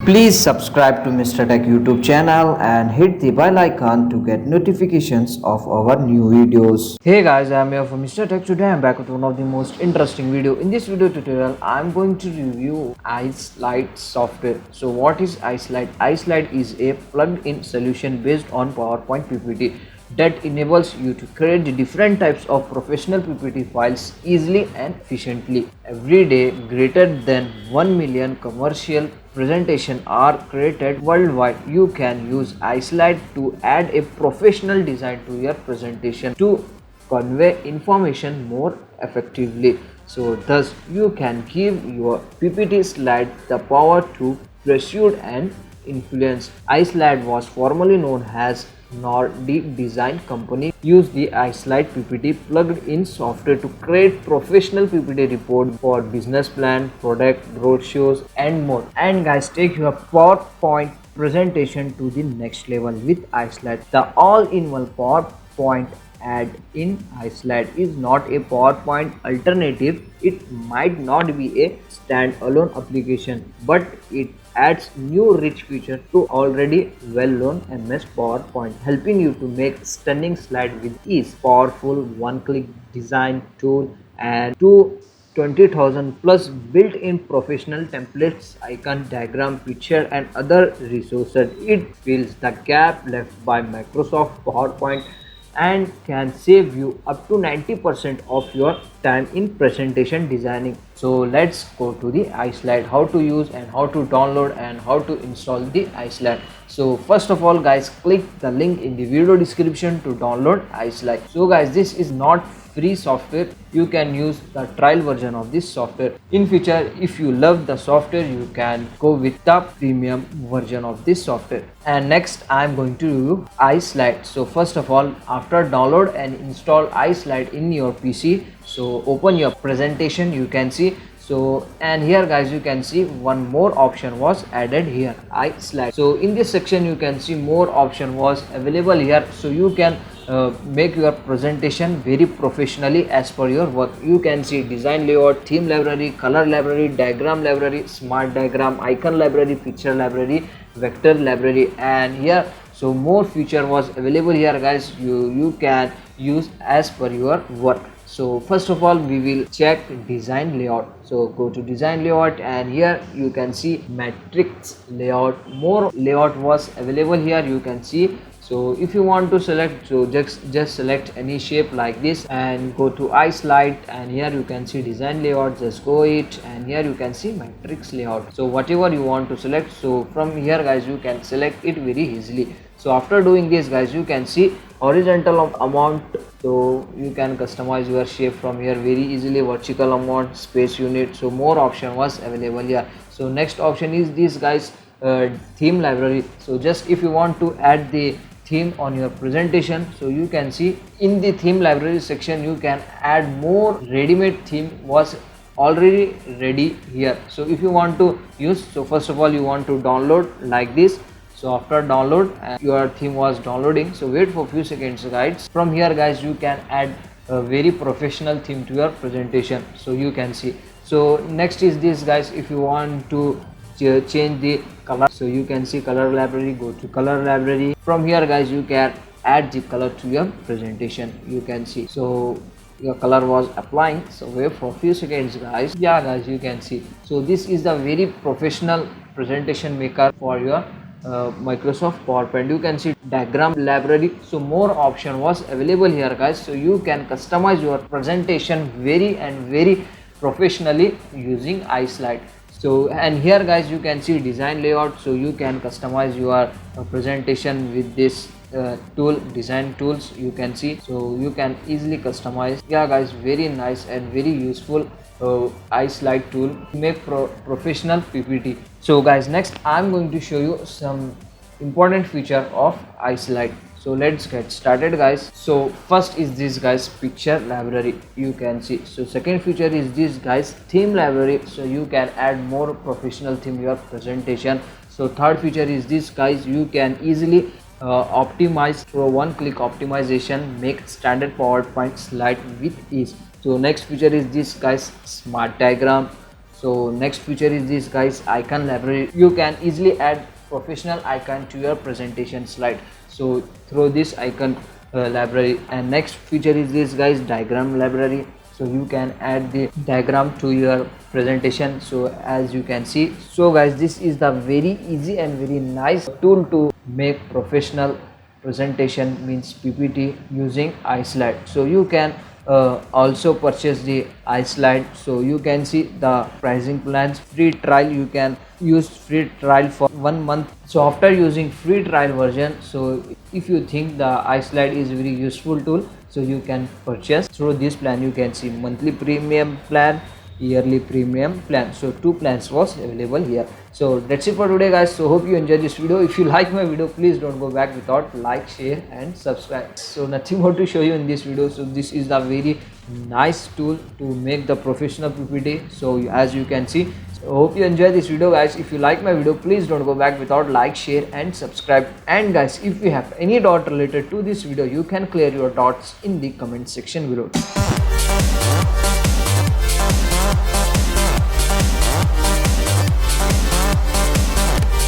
Please subscribe to Mr. Tech YouTube channel and hit the bell icon to get notifications of our new videos. Hey guys, I am here from Mr. Tech. Today I am back with one of the most interesting video. In this video tutorial, I am going to review Islide software. So what is Islide? Islide is a plugged-in solution based on PowerPoint PPT that enables you to create the different types of professional PPT files easily and efficiently. Every day, greater than 1 million commercial presentations are created worldwide. You can use Islide to add a professional design to your presentation to convey information more effectively. So thus you can give your PPT slide the power to persuade and influence. Islide was formerly known as Nordic Design Company used the Islide PPT plugged-in software to create professional PPT report for business plan, product, roadshows, and more. And guys, take your PowerPoint presentation to the next level with Islide. The all-in-one PowerPoint add in Islide is not a PowerPoint alternative. It might not be a standalone application, but it adds new rich features to already well-known MS PowerPoint, helping you to make stunning slides with ease. Powerful one-click design tool and 20,000 plus built-in professional templates, icon, diagram, picture, and other resources. It fills the gap left by Microsoft PowerPoint and can save you up to 90% of your time in presentation designing. So let's go to the Islide, how to use and how to download and how to install the Islide. So first of all guys, click the link in the video description to download Islide. So guys, this is not free software. You can use the trial version of this software. In future, if you love the software, you can go with the premium version of this software. And next I am going to review Islide. So first of all, after download and install Islide in your PC, so open your presentation, you can see. So and here guys, you can see one more option was added here, Islide. So in this section you can see more option was available here, so you can make your presentation very professionally as per your work. You can see design layout, theme library, color library, diagram library, smart diagram, icon library, picture library, vector library, and here so more feature was available here guys. You can use as per your work. So first of all, we will check design layout. So go to design layout and here you can see matrix layout. More layout was available here, you can see. So if you want to select, so just select any shape like this and go to Islide, and here you can see design layout, just go it, and here you can see matrix layout. So whatever you want to select, so from here guys you can select it very easily. So after doing this guys, you can see horizontal amount, so you can customize your shape from here very easily. Vertical amount, space unit, so more option was available here. So next option is this guys, theme library. So just if you want to add the theme on your presentation, so you can see in the theme library section you can add more ready-made theme was already ready here. So if you want to use, so first of all you want to download like this. So after download your theme was downloading, so wait for few seconds guys. From here guys, you can add a very professional theme to your presentation, so you can see. So next is this guys, if you want to change the color, so you can see color library, go to color library. From here guys, you can add the color to your presentation, you can see. So your color was applying, so wait for few seconds guys. Yeah guys, you can see. So this is the very professional presentation maker for your Microsoft PowerPoint. You can see diagram library, so more option was available here guys. So you can customize your presentation very professionally using Islide. So and here guys you can see design layout, so you can customize your presentation with this tool, design tools, you can see. So you can easily customize. Yeah guys, very nice and very useful Islide tool to make professional PPT. So guys, next I'm going to show you some important feature of Islide. So let's get started guys. So first is this guys, picture library, you can see. So second feature is this guys, theme library, so you can add more professional theme your presentation. So third feature is this guys, you can easily optimize through one click optimization, make standard PowerPoint slide with ease. So next feature is this guys, smart diagram. So next feature is this guys, icon library. You can easily add professional icon to your presentation slide, so through this icon library. And next feature is this guys, diagram library. So you can add the diagram to your presentation. So as you can see, so guys, this is the very easy and very nice tool to make professional presentation, means PPT, using Islide. So you can also purchase the Islide. So you can see the pricing plans. Free trial, you can use free trial for 1 month. So after using free trial version, so if you think the Islide is very useful tool, so you can purchase through this plan. You can see monthly premium plan, yearly premium plan. So two plans was available here. So that's it for today guys. So hope you enjoyed this video. If you like my video, please don't go back without like, share and subscribe. So nothing more to show you in this video. So this is the very nice tool to make the professional PPT. So as you can see, so hope you enjoy this video guys. If you like my video, please don't go back without like, share and subscribe. And guys, if you have any doubt related to this video, you can clear your doubts in the comment section below.